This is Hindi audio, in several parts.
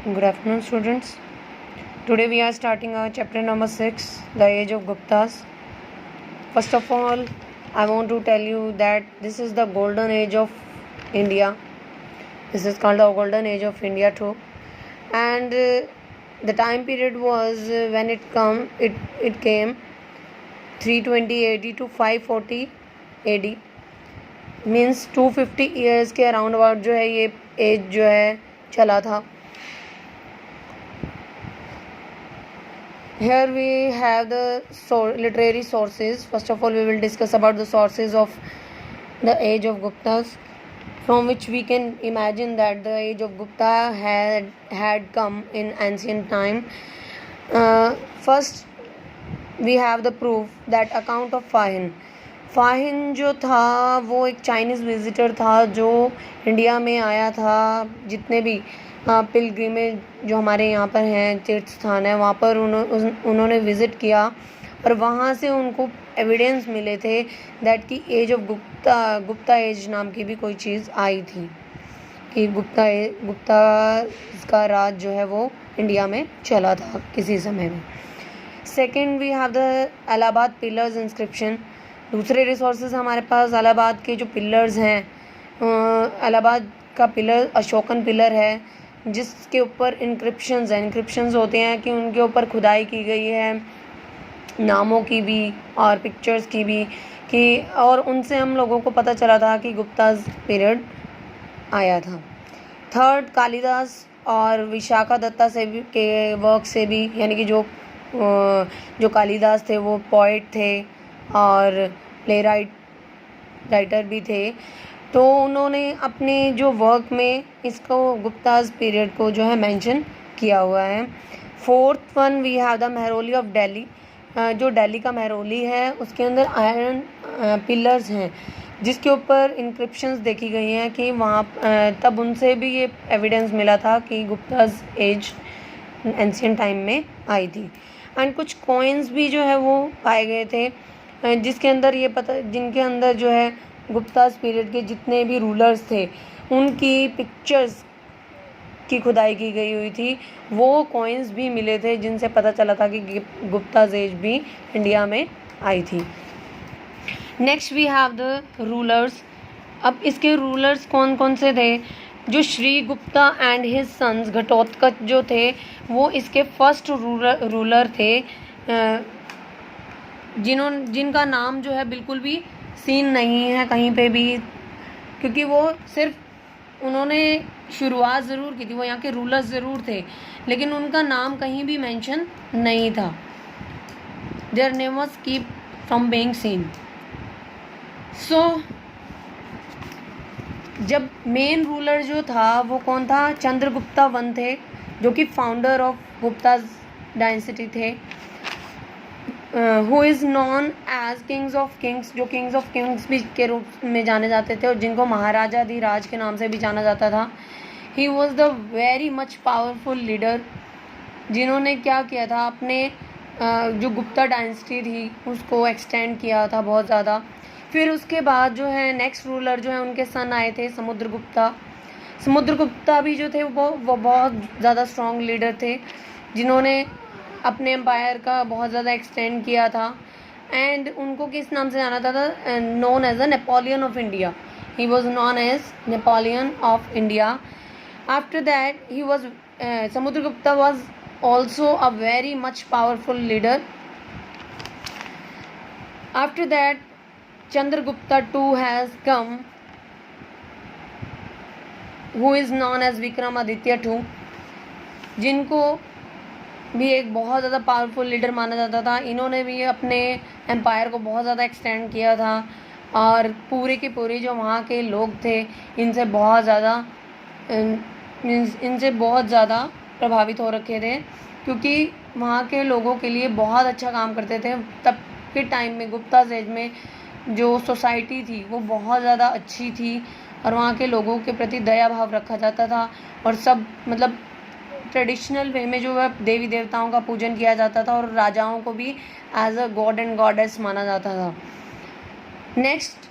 Good afternoon, students. Today we are starting our chapter number 6, The Age of Guptas. First of all, I want to tell you that this is the golden age of India. This is called the golden age of India too. And the time period was when it came 320 AD to 540 AD. Means 250 years के अराउंड अबाउट जो है ये एज जो है चला था. Here we have the literary sources. First of all, we will discuss about the sources of the age of Guptas, from which we can imagine that the age of Gupta had come in ancient time. First, we have the proof that account of फाहिन जो था वो एक चाइनीज़ विजिटर था जो इंडिया में आया था. जितने भी पिलग्रिमेज जो हमारे यहाँ पर हैं, तीर्थ स्थान है, वहाँ पर उन्होंने विज़िट किया और वहाँ से उनको एविडेंस मिले थे दैट कि एज ऑफ गुप्ता एज नाम की भी कोई चीज़ आई थी, कि गुप्ता का राज जो है वो इंडिया में चला था किसी समय में. Second, we have the Allahabad pillars inscription. दूसरे रिसोर्सेज हमारे पास इलाहाबाद के जो पिलर्स हैं. इलाहाबाद का पिलर अशोकन पिलर है जिसके ऊपर इंक्रिप्शंस होते हैं कि उनके ऊपर खुदाई की गई है, नामों की भी और पिक्चर्स की भी, कि और उनसे हम लोगों को पता चला था कि गुप्ताज पीरियड आया था. थर्ड, कालिदास और विशाखा दत्ता से भी के वर्क से भी, यानी कि जो कालिदास थे वो पोइट थे और प्ले राइटर भी थे, तो उन्होंने अपने जो वर्क में इसको गुप्ताज पीरियड को जो है मेंशन किया हुआ है. Fourth one, we have the Mehrauli of Delhi. जो दिल्ली का महरौली है उसके अंदर आयरन पिलर्स हैं जिसके ऊपर इंक्रिप्शंस देखी गई हैं कि वहाँ तब उनसे भी ये एविडेंस मिला था कि गुप्ताज एज एंशिएंट टाइम में आई थी. एंड कुछ कॉइन्स भी जो है वो पाए गए थे जिनके अंदर जो है गुप्ताज पीरियड के जितने भी रूलर्स थे उनकी पिक्चर्स की खुदाई की गई हुई थी. वो कॉइन्स भी मिले थे जिनसे पता चला था कि गुप्ताज एज भी इंडिया में आई थी. Next, we have the rulers. अब इसके रूलर्स कौन कौन से थे? जो Shri Gupta and his sons Ghatotkacha जो थे वो इसके फर्स्ट रूलर थे, जिनका नाम जो है बिल्कुल भी सीन नहीं है कहीं पे भी, क्योंकि वो सिर्फ उन्होंने शुरुआत ज़रूर की थी, वो यहाँ के रूलर्स ज़रूर थे लेकिन उनका नाम कहीं भी मेंशन नहीं था. Their name was keep from being seen. So जब मेन रूलर जो था वो कौन था? चंद्रगुप्ता वन थे जो कि फाउंडर ऑफ गुप्ताज डायनेस्टी थे. Who is known as kings of kings, जो किंग्स ऑफ किंग्स भी के रूप में जाने जाते थे और जिनको महाराजा धीराज के नाम से भी जाना जाता था. He was the very much powerful leader जिन्होंने क्या किया था, अपने जो गुप्ता डायनेस्टी थी उसको एक्सटेंड किया था बहुत ज़्यादा. फिर उसके बाद जो है नेक्स्ट रूलर जो है उनके सन आए थे समुद्रगुप्ता भी जो थे वो बहुत ज़्यादा स्ट्रॉन्ग लीडर थे जिन्होंने अपने एम्पायर का बहुत ज़्यादा एक्सटेंड किया था. एंड उनको किस नाम से जाना था? Known as a Napoleon of India. He was known as Napoleon of India. After that he was Samudragupta was also a very much powerful leader. After that Chandragupta II has come, who is known as Vikramaditya II, जिनको भी एक बहुत ज़्यादा पावरफुल लीडर माना जाता था. इन्होंने भी अपने एम्पायर को बहुत ज़्यादा एक्सटेंड किया था और पूरे के पूरे जो वहाँ के लोग थे इनसे बहुत ज़्यादा प्रभावित हो रखे थे, क्योंकि वहाँ के लोगों के लिए बहुत अच्छा काम करते थे. तब के टाइम में गुप्ताज एज में जो सोसाइटी थी वो बहुत ज़्यादा अच्छी थी और वहाँ के लोगों के प्रति दया भाव रखा जाता था और सब मतलब ट्रेडिशनल वे में जो है देवी देवताओं का पूजन किया जाता था और राजाओं को भी as a god and goddess माना जाता था. Next,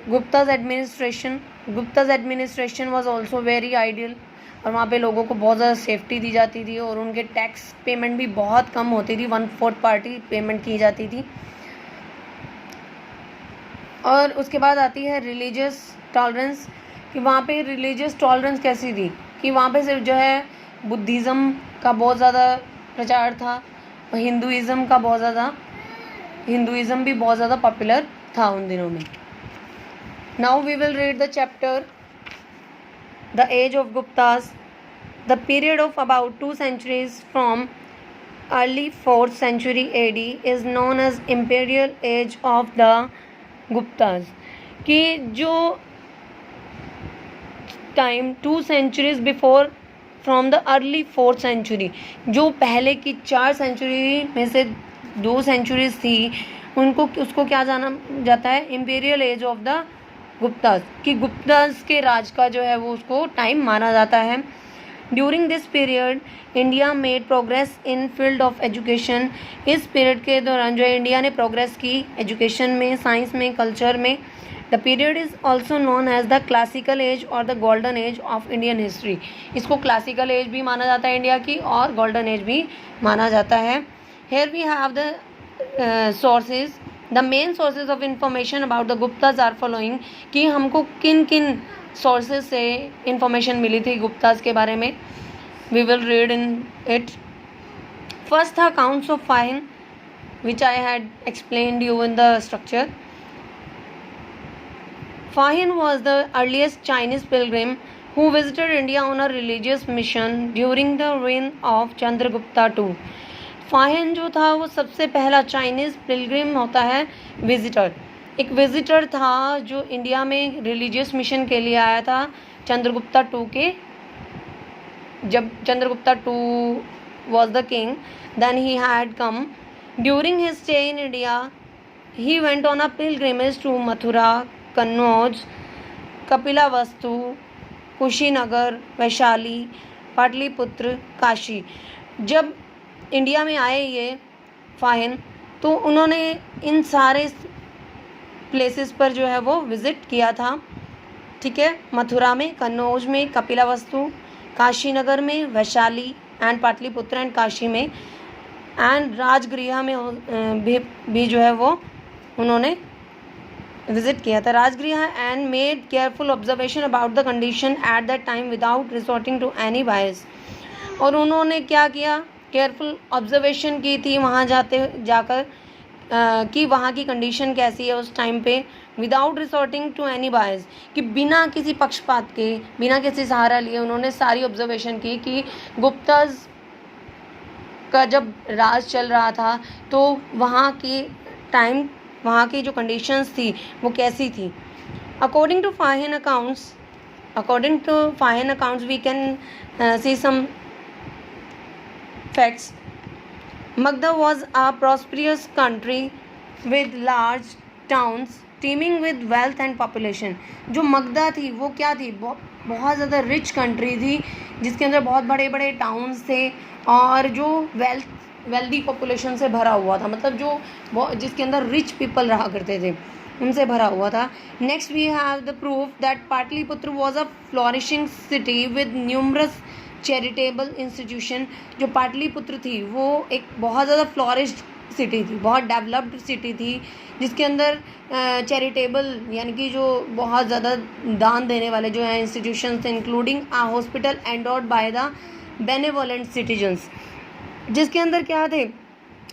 Guptas administration. Guptas administration was also very ideal, और वहाँ पे लोगों को बहुत ज़्यादा सेफ्टी दी जाती थी और उनके टैक्स पेमेंट भी बहुत कम होती थी, 1/4 पार्टी पेमेंट की जाती थी। और उसके बाद आती है रिलीजियस टॉलरेंस, कि वहाँ पे रिलीजियस टॉलरेंस कैसी थी कि वहाँ पे सिर्फ जो है बुद्धिज़्म का बहुत ज़्यादा प्रचार था और हिंदुइज़्म भी बहुत ज़्यादा पॉपुलर था उन दिनों में। Now we will read the chapter the age of Guptas. The period of about 2 centuries from early 4th century AD is known as imperial age of the Guptas, कि जो time 2 centuries before from the early 4th century, जो पहले की 4 सेंचुरी में से 2 सेंचुरीज थी, उसको क्या जाना जाता है, imperial age of the Guptas, कि गुप्तास के राज का जो है वो उसको टाइम माना जाता है। During this period India made progress in field of education. इस पीरियड के दौरान जो है इंडिया ने प्रोग्रेस की एजुकेशन में, साइंस में, कल्चर में। The period is also known as the classical age और the golden age of Indian history. इसको क्लासिकल एज भी माना जाता है इंडिया की और गोल्डन एज भी माना जाता है। Here we have the sources. The main sources of information about the Guptas are following, कि हमको किन किन सोर्सेज से इंफॉर्मेशन मिली थी गुप्ताज के बारे में। We will read in it. First था accounts of Fahien, which I had explained you in the structure. Fahin was the earliest Chinese pilgrim who visited India on a religious mission during the reign of Chandragupta II. फाहिन जो था वो सबसे पहला चाइनीज़ पिलग्रिम होता है, विजिटर, एक विजिटर था जो इंडिया में रिलीजियस मिशन के लिए आया था चंद्रगुप्ता II के। जब Chandragupta II was the king, then he had come. During his stay in India, he went on a pilgrimage to Mathura, Kannauj, कपिलावस्तु, Kushinagar, Vaishali, Pataliputra, Kashi. जब इंडिया में आए ये फाहिन, तो उन्होंने इन सारे प्लेसेस पर जो है वो विज़िट किया था, ठीक है। मथुरा में, कन्नौज में, कपिलावस्तु, काशीनगर में, वैशाली एंड पाटलिपुत्र एंड काशी में, एंड राजगृह में भी जो है वो उन्होंने विजिट किया था, Rajagriha, and made careful observation about the condition at that time without resorting to any bias. और उन्होंने क्या किया, केयरफुल ऑब्जर्वेशन की थी वहाँ जाकर कि वहाँ की कंडीशन कैसी है उस टाइम पे, without resorting to any bias, कि बिना किसी पक्षपात के, बिना किसी सहारा लिए उन्होंने सारी ऑब्जर्वेशन की कि गुप्ताज का जब राज चल रहा था तो वहाँ की टाइम, वहाँ की जो कंडीशंस थी वो कैसी थी। According to Fahien accounts we can see some facts. Magadha was a prosperous country with large towns teeming with wealth and population. जो मगधा थी वो क्या थी, बहुत ज़्यादा रिच कंट्री थी जिसके अंदर बहुत बड़े बड़े टाउन्स थे और जो वेल्दी पॉपुलेशन से भरा हुआ था, मतलब जो जिसके अंदर रिच पीपल रहा करते थे उनसे भरा हुआ था। Next we have the proof that Pataliputra was a flourishing city with numerous charitable institution. जो पाटलिपुत्र थी वो एक बहुत ज़्यादा फ्लोरिश्ड सिटी थी, बहुत डेवलप्ड सिटी थी जिसके अंदर चैरिटेबल यानी कि जो बहुत ज़्यादा दान देने वाले जो है इंस्टीट्यूशंस थे, including a hospital endowed by the benevolent citizens. जिसके अंदर क्या थे,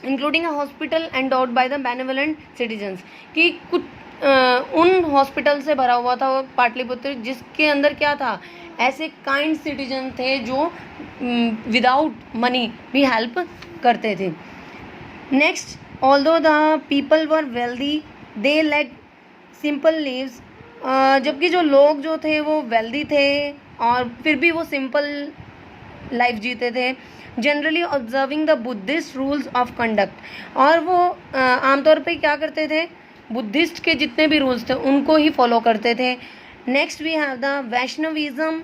including a hospital endowed by the benevolent citizens, कि कुछ उन हॉस्पिटल से भरा हुआ था वो पाटलिपुत्र जिसके अंदर क्या था, ऐसे काइंड सिटीजन थे जो विदाउट मनी भी हेल्प करते थे। Next, although the people were wealthy they led simple lives. जबकि जो लोग जो थे वो वेल्दी थे और फिर भी वो सिंपल लाइफ जीते थे। Generally observing the Buddhist rules of conduct, और वो आमतौर पे क्या करते थे, बुद्धिस्ट के जितने भी रूल्स थे उनको ही फॉलो करते थे। Next we have the Vaishnavism,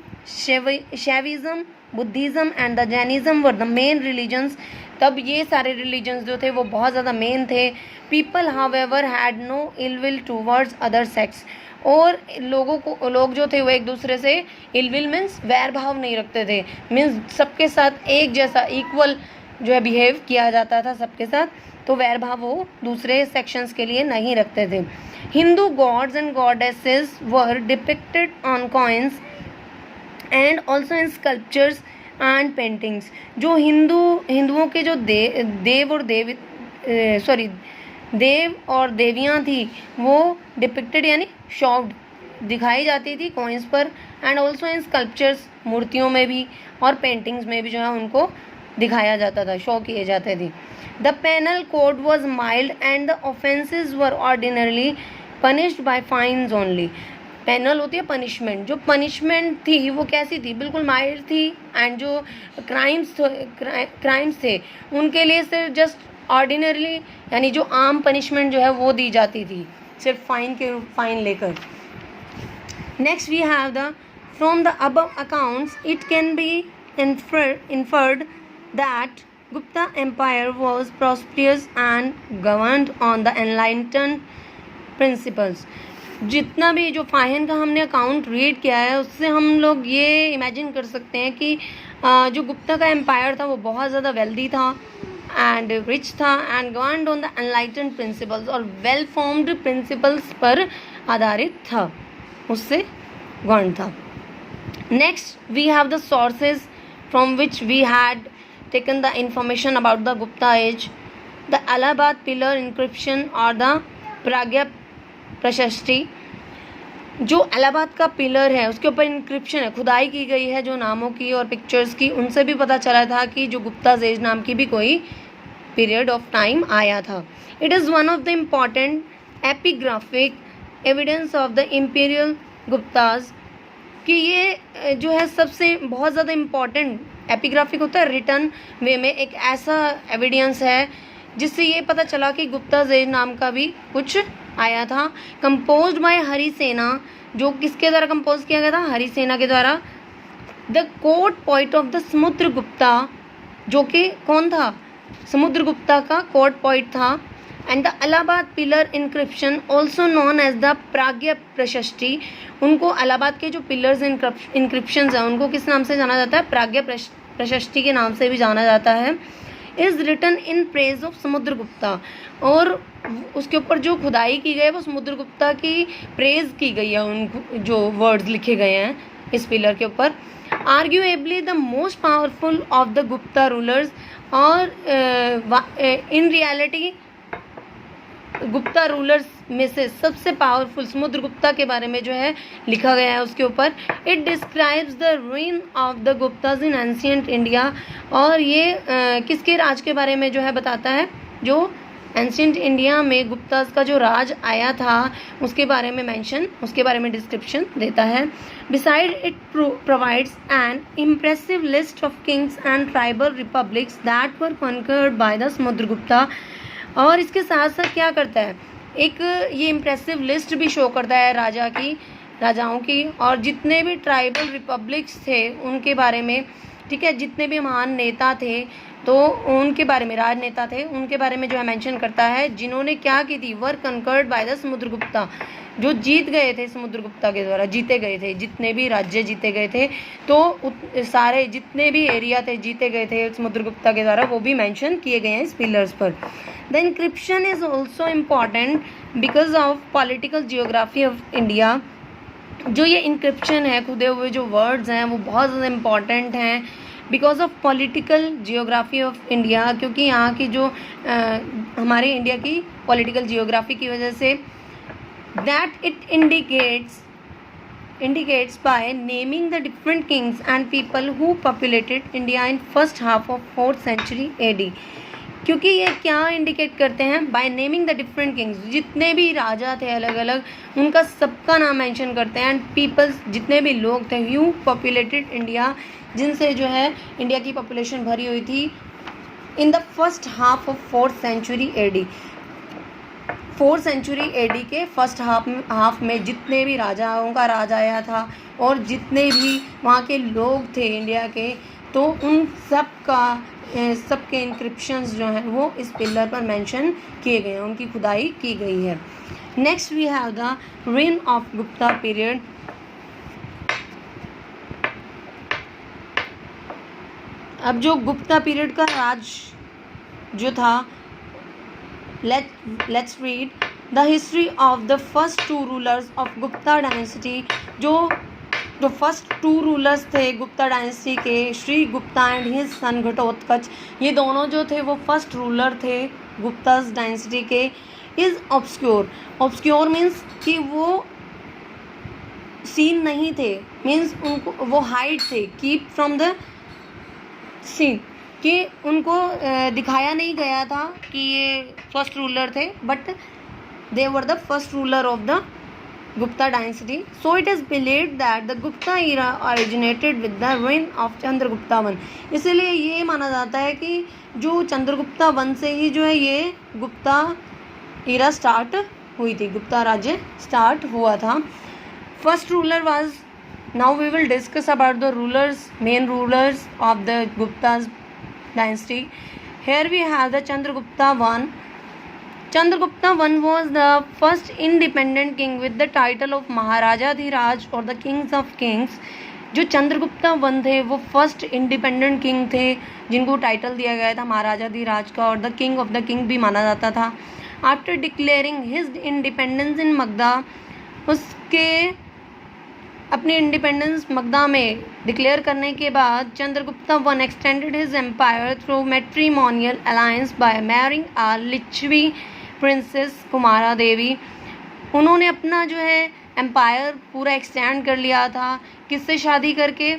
Shaivism, Buddhism and the Jainism were the main religions. तब ये सारे रिलीजन्स जो थे वो बहुत ज़्यादा मेन थे। People however had no ill will towards other sects, और लोग जो थे वो एक दूसरे से इलविल मीन्स वैर भाव नहीं रखते थे, मीन्स सबके साथ एक जैसा इक्वल जो है बिहेव किया जाता था सबके साथ, तो वैर भाव वो दूसरे सेक्शंस के लिए नहीं रखते थे। Hindu gods and goddesses were depicted on coins and also in sculptures and paintings. जो हिंदुओं के जो देव और देवियाँ थी वो डिपिक्टेड यानी शॉप्ड दिखाई जाती थी कॉइन्स पर, एंड ऑल्सो इन स्कल्पचर्स मूर्तियों में भी और पेंटिंग्स में भी जो है उनको दिखाया जाता था, शो किए जाते थे। The penal code was mild and the offences were ordinarily punished by fines only. Penal होती है पनिशमेंट, जो पनिशमेंट थी वो कैसी थी, बिल्कुल माइल्ड थी, एंड जो क्राइम्स थे उनके लिए सिर्फ जस्ट ऑर्डिनरली यानी जो आम पनिशमेंट जो है वो दी जाती थी, सिर्फ फाइन लेकर। Next we have the from the above accounts it can be inferred that Gupta Empire was prosperous and governed on the enlightened principles। जितना भी जो फाहिन का हमने अकाउंट रीड किया है उससे हम लोग ये इमेजिन कर सकते हैं कि जो गुप्ता का एम्पायर था वो बहुत ज़्यादा वेल्दी था एंड रिच था and governed on the enlightened principles, और वेल फॉर्म्ड प्रिंसिपल्स पर आधारित था, उससे गवर्न था। Next we have the sources from which we had taken the information about the Gupta age, the Allahabad pillar inscription और the प्राज्ञा प्रशस्ति। जो इलाहाबाद का पिलर है उसके ऊपर इंक्रिप्शन है, खुदाई की गई है जो नामों की और पिक्चर्स की, उनसे भी पता चला था कि जो गुप्ताज एज नाम की भी कोई पीरियड ऑफ टाइम आया था। It is one of the important epigraphic evidence of the imperial Gupta's, कि ये जो है सबसे बहुत ज़्यादा इम्पॉर्टेंट एपिग्राफिक होता है रिटर्न वे में एक ऐसा एविडेंस है जिससे ये पता चला कि गुप्ता एज नाम का भी कुछ आया था। कंपोज्ड बाय हरिसेना, जो किसके द्वारा कंपोज किया गया था, हरिसेना के द्वारा। The court poet of the Samudragupta, जो कि कौन था, समुद्रगुप्ता का कोर्ट पोइट था। And the Allahabad pillar inscription also known as the Prayaga Prashasti, उनको इलाहाबाद के जो पिलर्स इंक्रिप्शन हैं उनको किस नाम से जाना जाता है, प्राज्ञा प्रशस्ति के नाम से भी जाना जाता है। Is written in praise of Samudragupta, और उसके ऊपर जो खुदाई की गई है वो समुद्रगुप्ता की प्रेज की गई है, उनको जो वर्ड्स लिखे गए हैं इस पिलर के ऊपर। Arguably the most powerful of the Gupta rulers, और इन रियलिटी गुप्ता रूलर्स में से सबसे पावरफुल समुद्रगुप्ता के बारे में जो है लिखा गया है उसके ऊपर। It describes the ruin of the Gupta's in ancient India, और ये किसके राज के बारे में जो है बताता है, जो एंशिएंट इंडिया में गुप्ताज का जो राज आया था उसके बारे में मेंशन, उसके बारे में डिस्क्रिप्शन देता है। Beside it provides an impressive list of kings and tribal republics that were conquered by the Samudragupta, और इसके साथ साथ क्या करता है, एक ये इम्प्रेसिव लिस्ट भी शो करता है राजाओं की, और जितने भी ट्राइबल रिपब्लिक्स थे उनके बारे में, ठीक है, जितने भी महान नेता थे तो उनके बारे में, राजनेता थे उनके बारे में जो है मेंशन करता है, जिन्होंने क्या की थी, वर कंकर्ड बाय द समुद्रगुप्ता, जो जीत गए थे समुद्रगुप्ता के द्वारा, जीते गए थे, जितने भी राज्य जीते गए थे, तो सारे जितने भी एरिया थे जीते गए थे समुद्रगुप्ता के द्वारा, वो भी मेंशन किए गए हैं इस पिलर्स पर। The inscription is also important because of political geography of India. जो ये इंक्रिप्शन है, खुदे हुए जो वर्ड्स हैं वो बहुत ज़्यादा इम्पॉर्टेंट हैं because of political geography of India, क्योंकि यहाँ की जो हमारे इंडिया की पॉलिटिकल जियोग्राफी की वजह से, that it indicates by naming the different kings and people who populated India in first half of 4th century AD। क्योंकि ये क्या इंडिकेट करते हैं, by naming the different kings, जितने भी राजा थे अलग अलग उनका सबका नाम मेंशन करते हैं, एंड पीपल्स जितने भी लोग थे, यू पॉपुलेटेड इंडिया, जिनसे जो है इंडिया की पॉपुलेशन भरी हुई थी, in the first half of 4th century AD। 4th century AD के फर्स्ट हाफ में जितने भी राजाओं का राज आया था और जितने भी वहाँ के लोग थे इंडिया के, तो उन सबके इंक्रिप्शंस जो हैं वो इस पिलर पर मेंशन किए गए हैं, उनकी खुदाई की गई है। Next we have the reign of Gupta period. अब जो गुप्ता पीरियड का राज जो था, let's read the history of the first two rulers of Gupta dynasty. जो फर्स्ट टू रूलर्स थे गुप्ता डायनेस्टी के, Shri Gupta and his son Ghatotkacha, ये दोनों जो थे वो फर्स्ट रूलर थे गुप्ता डायनेस्टी के। इज ऑब्सक्योर, ऑब्सक्योर मीन्स कि वो सीन नहीं थे, मीन्स उनको वो हाइड थे, कीप फ्रॉम द सीन, कि उनको दिखाया नहीं गया था कि ये फर्स्ट रूलर थे, but they were the first ruler of the Gupta dynasty. So it is believed that the Gupta era originated with the reign of Chandragupta one. इसलिए ये माना जाता है कि जो चंद्रगुप्ता वन से ही जो है ये गुप्ता era स्टार्ट हुई थी, गुप्ता राज्य स्टार्ट हुआ था। First ruler was, now we will discuss about the rulers, main rulers of the Gupta dynasty. Here we have the Chandragupta one. Chandragupta I was the first independent king with the title of Maharajaadhiraj or the Kings of Kings। जो चंद्रगुप्ता वन थे वो फर्स्ट इंडिपेंडेंट किंग थे जिनको टाइटल दिया गया था महाराजाधिराज का, और the king of the king भी माना जाता था। After declaring his independence in Magadha, उसके अपनी इंडिपेंडेंस मगधा में डिक्लेयर करने के बाद Chandragupta one extended his empire through matrimonial alliance by marrying a Lichchhavi princess Kumara Devi. उन्होंने अपना जो है एम्पायर पूरा एक्सटेंड कर लिया था, किससे शादी करके?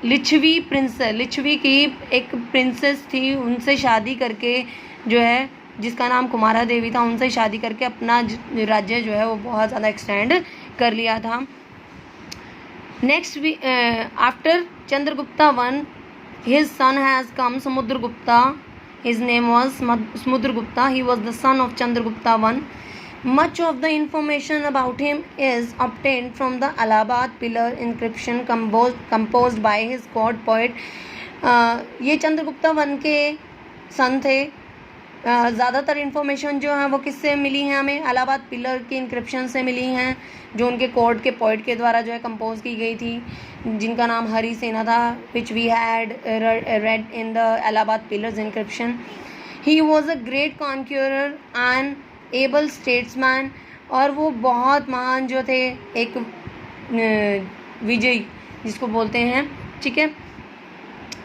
लिच्छवी प्रिंसेस, लिच्छवी की एक प्रिंसेस थी, उनसे शादी करके जो है, जिसका नाम कुमारा देवी था, उनसे शादी करके अपना राज्य जो है वो बहुत ज़्यादा एक्सटेंड कर लिया था। Next after Chandragupta I, his son has come Samudragupta. His name was Samudragupta. He was the son of Chandragupta I. Much of the information about him is obtained from the Allahabad pillar inscription composed by his court poet. ये चंद्रगुप्ता वन के सन थे। ज़्यादातर इन्फॉर्मेशन जो है वो किससे मिली हैं हमें? इलाहाबाद पिलर के इंक्रिप्शन से मिली हैं, जो उनके कोर्ट के पोइट के द्वारा जो है कंपोज की गई थी, जिनका नाम हरि सेना था, which we had read in the Allahabad pillars inscription. He was a great conqueror and able statesman, और वो बहुत महान जो थे, एक विजयी जिसको बोलते हैं, ठीक है,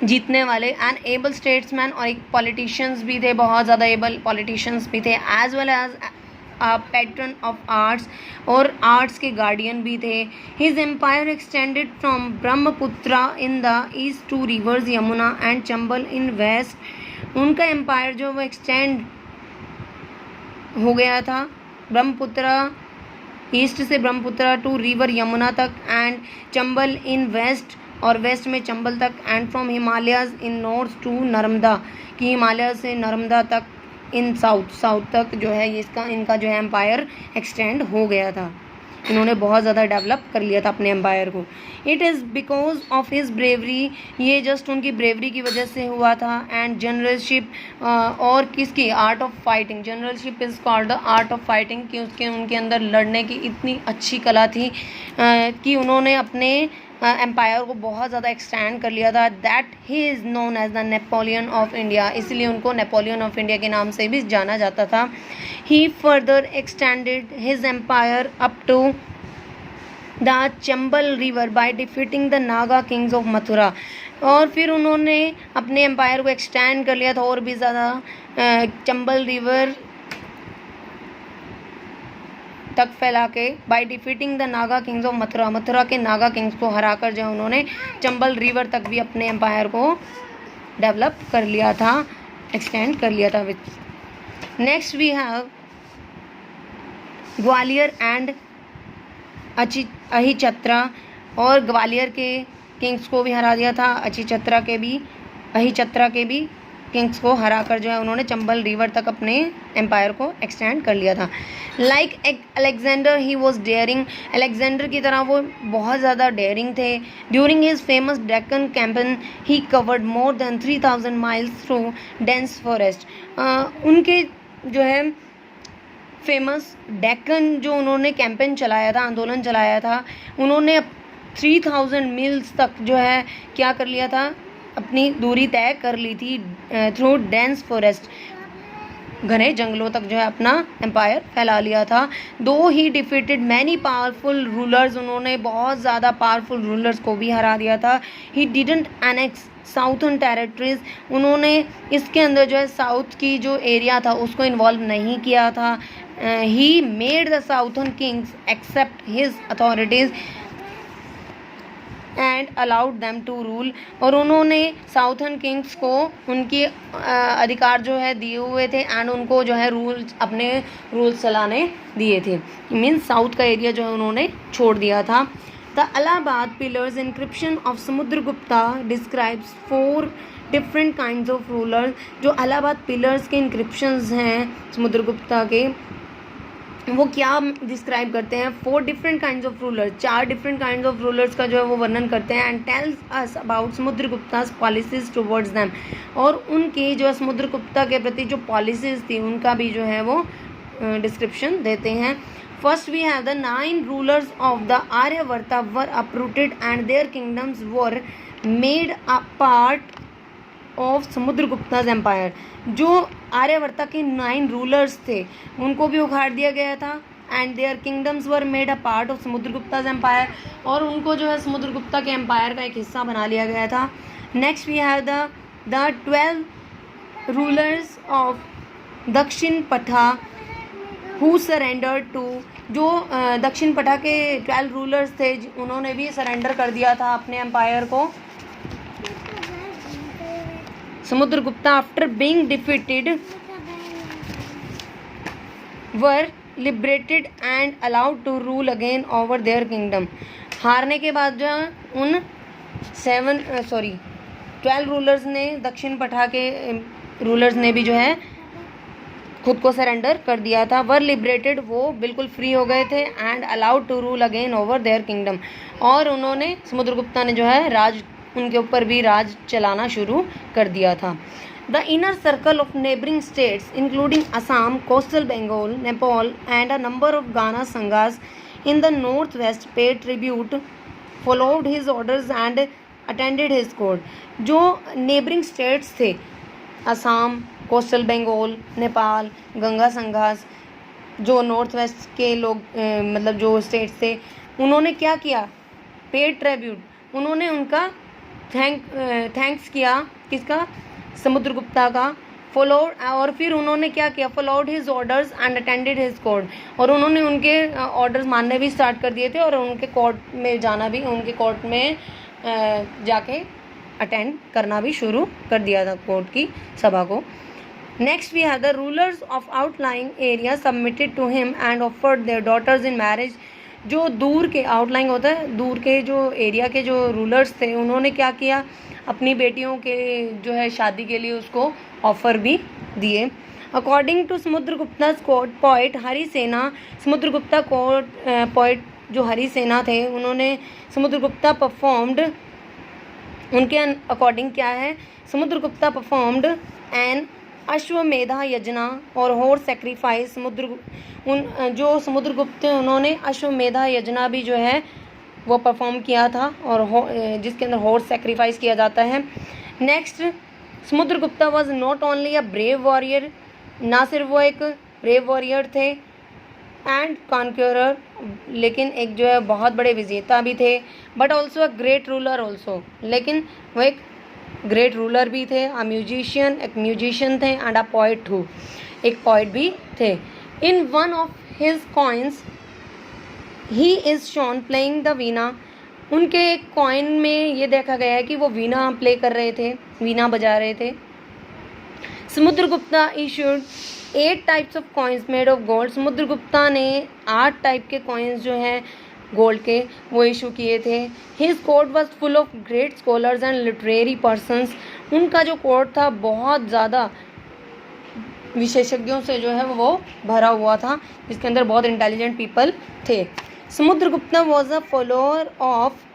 जीतने वाले, एंड एबल स्टेट्समैन, और एक पॉलिटिशियंस भी थे, बहुत ज़्यादा एबल पॉलिटिशियंस भी थे, as well as patron of arts, और आर्ट्स के गार्डियन भी थे। His empire extended from Brahmaputra in the east to rivers Yamuna and Chambal in west. उनका एम्पायर जो वो एक्सटेंड हो गया था ब्रह्मपुत्रा, ईस्ट से ब्रह्मपुत्रा टू रिवर यमुना तक, एंड चंबल इन वेस्ट, और वेस्ट में चंबल तक, and from Himalayas in north to Narmada, कि हिमालय से नर्मदा तक, इन साउथ तक जो है इनका जो है एम्पायर एक्सटेंड हो गया था। इन्होंने बहुत ज़्यादा डेवलप कर लिया था अपने एम्पायर को। It is because of his bravery, ये जस्ट उनकी ब्रेवरी की वजह से हुआ था, एंड जनरलशिप, और किसकी? Art of fighting. Generalship is called the art of fighting, कि उनके अंदर लड़ने की इतनी अच्छी कला थी कि उन्होंने अपने एम्पायर को बहुत ज़्यादा एक्सटेंड कर लिया था। That he is known as the Napoleon of India, इसलिए उनको नेपोलियन ऑफ इंडिया के नाम से भी जाना जाता था। He further extended his empire up to the Chambal river by defeating the Naga kings of Mathura, और फिर उन्होंने अपने एम्पायर को एक्सटेंड कर लिया था और भी ज़्यादा चंबल रिवर तक फैला के, bye defeating the Naga kings of Mathura, Mathura के नागा किंग्स को हराकर जो उन्होंने चंबल रिवर तक भी अपने एम्पायर को डेवलप कर लिया था, एक्सटेंड कर लिया था with. Next we have Gwalior and Ahichhatra, और ग्वालियर के किंग्स को भी हरा दिया था, अहिचत्रा के भी, किंग्स को हराकर जो है उन्होंने चंबल रिवर तक अपने एम्पायर को एक्सटेंड कर लिया था। Like Alexander he was daring, Alexander की तरह वो बहुत ज़्यादा डेयरिंग थे। During his famous Deccan campaign he covered more than 3000 miles through dense forest. उनके जो है फेमस डेक्कन जो उन्होंने कैंपेन चलाया था, आंदोलन चलाया था, उन्होंने 3000 मील्स तक जो है क्या कर लिया था, अपनी दूरी तय कर ली थी थ्रू डेंस फॉरेस्ट, घने जंगलों तक जो है अपना एम्पायर फैला लिया था। दो ही डिफीटेड मैनी पावरफुल रूलर्स, उन्होंने बहुत ज़्यादा पावरफुल रूलर्स को भी हरा दिया था। He didn't annex southern territories, उन्होंने इसके अंदर जो है साउथ की जो एरिया था उसको इन्वॉल्व नहीं किया था। He made the southern kings accept his authorities and allowed them to rule, और उन्होंने साउथर्न किंग्स को उनकी अधिकार जो है दिए हुए थे एंड उनको जो है अपने रूल्स चलाने दिए थे। मीन्स साउथ का एरिया जो है उन्होंने छोड़ दिया था। The Allahabad pillars inscription of Samudragupta describes 4 different kinds of rulers. जो इलाहाबाद पिलर्स के इंक्रिप्शंस हैं समुद्रगुप्ता के, वो क्या डिस्क्राइब करते हैं, 4 different kinds of rulers, 4 different kinds of rulers का जो है वो वर्णन करते हैं। And tells us about Samudragupta's policies towards them, और उनकी जो है समुद्रगुप्ता के प्रति जो पॉलिसीज थी उनका भी जो है वो डिस्क्रिप्शन देते हैं। First we have the 9 rulers of the Aryavarta were uprooted and their kingdoms were made a part of Samudragupta's empire. जो आर्यवर्ता के 9 रूलर्स थे उनको भी उखाड़ दिया गया था and their kingdoms were made a part of Samudragupta's empire, और उनको जो है समुद्रगुप्ता के एम्पायर का एक हिस्सा बना लिया गया था। Next we have the 12 rulers of Dakshinapatha who surrender to, जो दक्षिण पथा के 12 रूलर्स थे उन्होंने भी सरेंडर कर दिया था अपने एम्पायर को। Samudragupta after being defeated were liberated and allowed to rule again over their kingdom. हारने के बाद जो उन 12 रूलर्स ने, दक्षिण पठा के रूलर्स ने भी जो है खुद को सरेंडर कर दिया था। वर लिबरेटेड, वो बिल्कुल फ्री हो गए थे, and allowed to rule again over their kingdom, और उन्होंने समुद्रगुप्ता ने जो है उनके ऊपर भी राज चलाना शुरू कर दिया था। The inner circle of neighbouring states including Assam, coastal Bengal, Nepal and a number of gana sanghas in the north west pay tribute, followed his orders and attended his court. जो नेबरिंग स्टेट्स थे, असम, कोस्टल बंगाल, नेपाल, गंगा संघास, जो नॉर्थ वेस्ट के लोग मतलब जो स्टेट्स थे, उन्होंने क्या किया, पेड ट्रिब्यूट, उन्होंने उनका थैंक्स किया, किसका, समुद्रगुप्ता का। फॉलोड, और फिर उन्होंने क्या किया, followed his orders and attended his court, और उन्होंने उनके ऑर्डर्स मानने भी स्टार्ट कर दिए थे और उनके कोर्ट में जाना भी, उनके कोर्ट में जाके अटेंड करना भी शुरू कर दिया था, कोर्ट की सभा को। Next we have the rulers of outlying area submitted to him and offered their daughters in marriage. जो दूर के आउटलाइंग होता है, दूर के जो एरिया के जो रूलर्स थे, उन्होंने क्या किया, अपनी बेटियों के जो है शादी के लिए उसको ऑफर भी दिए। According to Samudragupta's poet Harisena, Samudragupta poet जो हरिसेना थे, उन्होंने समुद्रगुप्ता परफॉर्म्ड, उनके अकॉर्डिंग क्या है, समुद्रगुप्ता परफॉर्म्ड एन अश्वमेधा यज्ञा और हॉर्स सेक्रीफाइस। जो समुद्रगुप्त उन्होंने अश्वमेधा यज्ञा भी जो है वो परफॉर्म किया था, और जिसके अंदर हॉर्स सेक्रीफाइस किया जाता है। Next, Samudragupta was not only a brave warrior, ना सिर्फ वो एक ब्रेव वॉरियर थे एंड कॉन्क्यूरर, लेकिन एक जो है बहुत बड़े विजेता भी थे, but also a great ruler also, लेकिन वो एक ग्रेट रूलर भी थे, एक म्यूजिशियन थे एंड अ पोइट टू, एक पोइट भी थे। In one of his coins he is shown playing the veena, उनके एक कॉइन में ये देखा गया है कि वो वीणा प्ले कर रहे थे, वीणा बजा रहे थे। Samudragupta issued 8 types of coins made of gold, Samudragupta ने 8 टाइप के कॉइन्स जो हैं गोल्ड के वो इशू किए थे। His court was full of great scholars and literary persons, उनका जो कोर्ट था बहुत ज़्यादा विशेषज्ञों से जो है वो भरा हुआ था, जिसके अंदर बहुत इंटेलिजेंट पीपल थे। Samudragupta was a follower of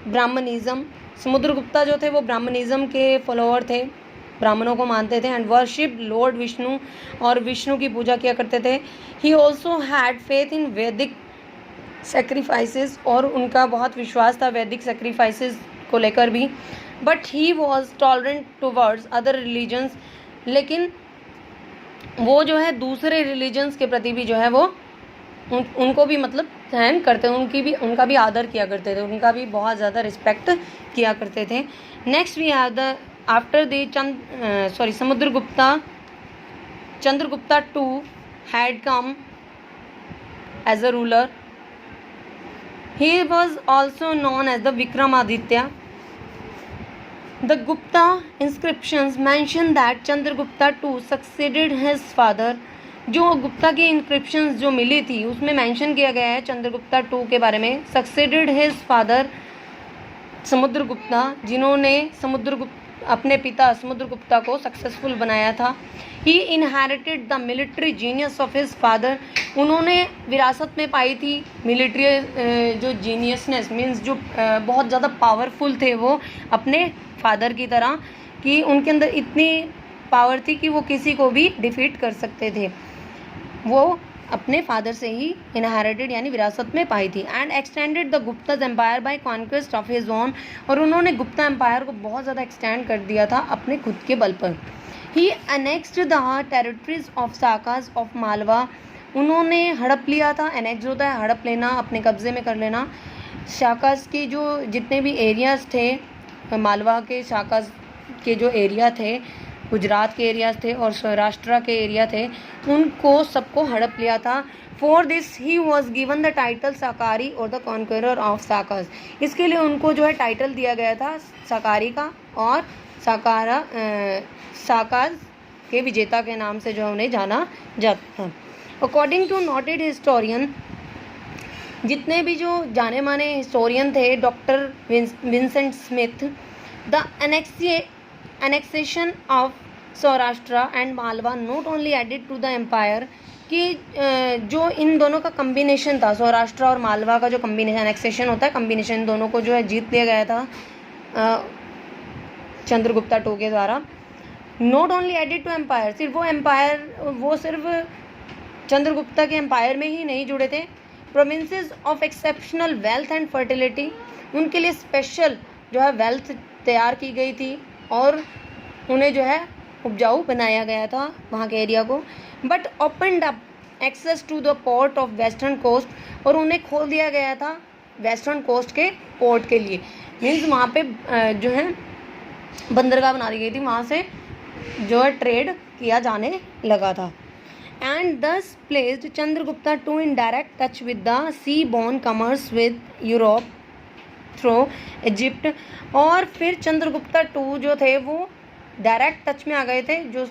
Brahmanism. Samudragupta जो थे वो ब्राह्मणिज्म के फॉलोअर थे, ब्राह्मणों को मानते थे। एंड वर्शिप लॉर्ड विष्णु, और विष्णु की पूजा किया करते थे। He also had faith in वैदिक सेक्रीफाइसेस, और उनका बहुत विश्वास था वैदिक सेक्रीफाइसेस को लेकर भी। But he was tolerant towards other religions, लेकिन वो जो है दूसरे रिलीजन्स के प्रति भी जो है वो उनको भी मतलब सहन करते, उनका भी आदर किया करते थे, उनका भी बहुत ज़्यादा रिस्पेक्ट किया करते थे। Next we have the after the Chandragupta two had come as a ruler. He was also known as the Vikramaditya. The Gupta inscriptions mention that Chandragupta II succeeded his father. जो गुप्ता की इंस्क्रिप्शंस जो मिली थी उसमें मेंशन किया गया है चंद्रगुप्ता II के बारे में, सक्सेडेड हिज फादर समुद्रगुप्ता, जिन्होंने अपने पिता समुद्रगुप्ता को सक्सेसफुल बनाया था। He inherited the military genius of his father. उन्होंने विरासत में पाई थी मिलिट्री जो जीनियसनेस, मीन्स जो बहुत ज़्यादा पावरफुल थे वो अपने फादर की तरह, कि उनके अंदर इतनी पावर थी कि वो किसी को भी डिफीट कर सकते थे। वो अपने फादर से ही इनहेरिटेड यानी विरासत में पाई थी। And extended the Guptas empire by conquest of his own, और उन्होंने गुप्ता एम्पायर को बहुत ज़्यादा एक्सटेंड कर दिया था अपने खुद के बल पर। He annexed the territories of Sakas of Malwa. उन्होंने हड़प लिया था, एनेक्स होता है हड़प लेना, अपने कब्जे में कर लेना। शाकाज के जो जितने भी एरियाज़ थे, मालवा के शाकाज के जो एरिया थे, गुजरात के एरियाज थे और सौराष्ट्र के एरिया थे, उनको सबको हड़प लिया था। For this he was given the title Sakari और द कॉन्क्वेरर ऑफ साकाज। इसके लिए उनको जो है टाइटल दिया गया था साकारी का, और साकाज के विजेता के नाम से जो उन्हें जाना जाता था। अकॉर्डिंग टू नोटेड हिस्टोरियन, जितने भी जो जाने माने हिस्टोरियन थे, doctor Vincent Smith, the annexation of Saurashtra and Malwa not only added to the empire, कि जो इन दोनों का कम्बिनेशन था, सौराष्ट्र और मालवा का जो कम्बिनेशन, एनेक्सेशन होता है कम्बिनेशन, इन दोनों को जो है जीत लिया गया था चंद्रगुप्ता II के द्वारा। Not only added to empire, वो सिर्फ चंद्रगुप्ता के एम्पायर में ही नहीं जुड़े थे। Provinces of exceptional wealth and fertility, उनके लिए स्पेशल जो है वेल्थ तैयार की गई थी और उन्हें जो है उपजाऊ बनाया गया था वहाँ के एरिया को। But opened up access to the port of western coast, और उन्हें खोल दिया गया था वेस्टर्न कोस्ट के पोर्ट के लिए। मीन्स वहाँ पे जो है बंदरगाह बना दी गई थी, वहाँ से जो है ट्रेड किया जाने लगा था। And thus placed Chandragupta II in direct touch with the sea borne commerce with Europe through Egypt. और फिर चंद्रगुप्ता II जो थे वो डायरेक्ट टच में आ गए थे, जो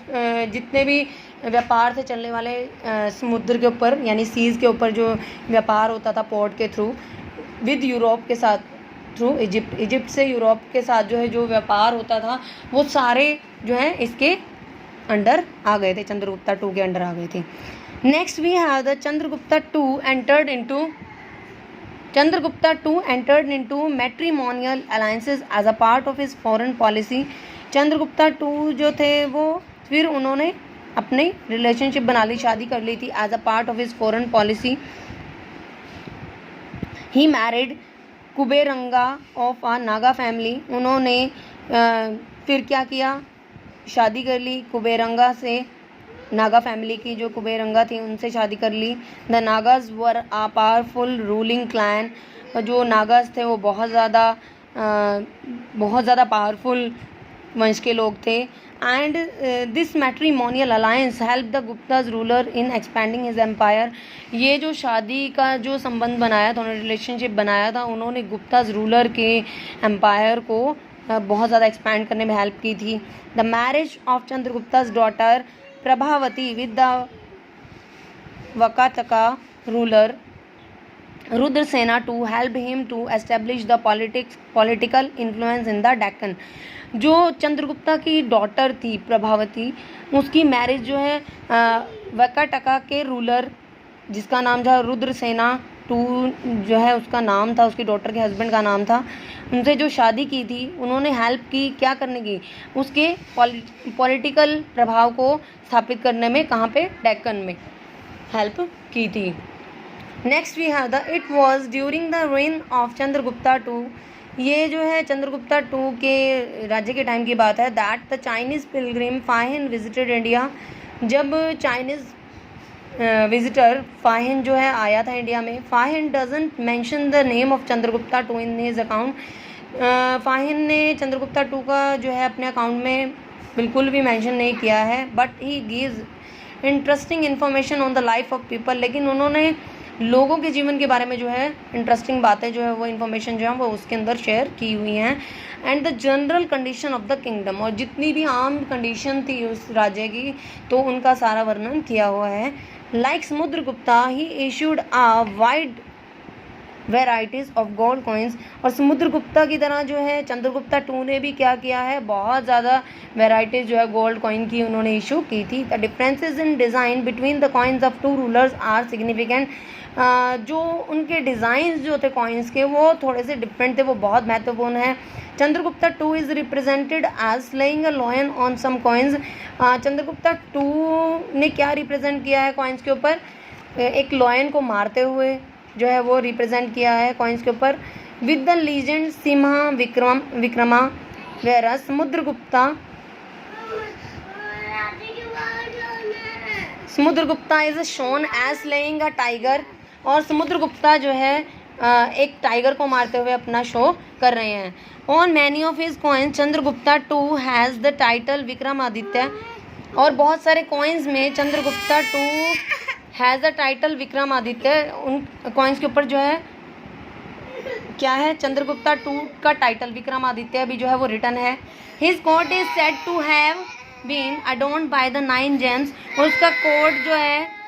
जितने भी व्यापार थे चलने वाले समुद्र के ऊपर यानी सीज़ के ऊपर जो व्यापार होता था पोर्ट के थ्रू, विद यूरोप के साथ, थ्रू इजिप्ट से यूरोप के साथ जो है जो व्यापार होता था, वो सारे जो है इसके अंडर आ गए थे, चंद्रगुप्ता II के अंडर आ गए थे। Next we have the Chandragupta II entered into matrimonial alliances as a part of his foreign policy। Chandragupta II जो थे वो फिर उन्होंने अपनी रिलेशनशिप बना ली, शादी कर ली थी as a part of his foreign policy. He married Kuberanaga of a Naga family. उन्होंने फिर क्या किया, शादी कर ली कुबेरंगा से, नागा फैमिली की जो कुबेरंगा थी उनसे शादी कर ली। The Nagas were a powerful ruling clan. जो नागाज थे वो बहुत ज़्यादा पावरफुल वंश के लोग थे। And this matrimonial alliance help the Guptas ruler in expanding his empire. ये जो शादी का जो संबंध बनाया था, उन्होंने रिलेशनशिप बनाया था, उन्होंने गुप्ताज रूलर के एम्पायर को बहुत ज़्यादा एक्सपैंड करने में हेल्प की थी। The marriage of Chandragupta's daughter Prabhavati with the Vakataka ruler Rudrasena to help him to establish the political influence in the Deccan. जो चंद्रगुप्ता की डॉटर थी प्रभावती, उसकी मैरिज जो है वकाटका के रूलर जिसका नाम था रुद्रसेना टू जो है उसका नाम था, उसकी डॉटर के हस्बैंड का नाम था, उनसे जो शादी की थी उन्होंने हेल्प की क्या करने की, उसके पॉलिटिकल प्रभाव को स्थापित करने में, कहाँ पे, डेक्कन में हेल्प की थी। Next we have the it was during the reign of Chandragupta two. ये जो है चंद्रगुप्ता टू के राज्य के टाइम की बात है। That the Chinese pilgrim Fahien visited India. जब चाइनीज़ विजिटर फाहिन जो है आया था इंडिया में। Fahien doesn't mention the name of Chandragupta two in his account. Fahien ने चंद्रगुप्ता टू का जो है अपने अकाउंट में बिल्कुल भी मेंशन नहीं किया है। But he gives interesting information on the life of people. लेकिन उन्होंने लोगों के जीवन के बारे में जो है इंटरेस्टिंग बातें जो है वो इन्फॉर्मेशन जो है वो उसके अंदर शेयर की हुई हैं। And the general condition of the kingdom, और जितनी भी आम कंडीशन थी उस राज्य की तो उनका सारा वर्णन किया हुआ है। Like Samudragupta he issued a wide varieties of gold coins. और समुद्रगुप्ता की तरह जो है चंद्रगुप्ता टू ने भी क्या किया है, बहुत ज़्यादा वेराइटीज़ जो है गोल्ड कॉइन की उन्होंने इशू की थी। The differences in design between the coins of two rulers are significant. जो उनके डिज़ाइंस जो थे कॉइन्स के वो थोड़े से डिफरेंट थे, वो बहुत महत्वपूर्ण है। Chandragupta two is represented as slaying a lion on some coins. Chandragupta two ने क्या रिप्रेजेंट किया है कॉइन्स के ऊपर, एक लॉयन को मारते हुए जो है वो रिप्रेजेंट किया है कॉइन्स के ऊपर। With the legend Simha Vikrama Vira Samudragupta is shown as slaying a tiger. और समुद्रगुप्ता जो है एक टाइगर को मारते हुए अपना शो कर रहे हैं। On many of his coins Chandragupta two has the title Vikramaditya. और बहुत सारे कॉइन्स में Chandragupta two has the title Vikramaditya. उन कॉइन्स के ऊपर जो है क्या है, चंद्रगुप्ता टू का टाइटल विक्रमादित्य भी जो है वो रिटर्न है। His court is said to have been adorned by the 9 gems. और उसका कोर्ट जो है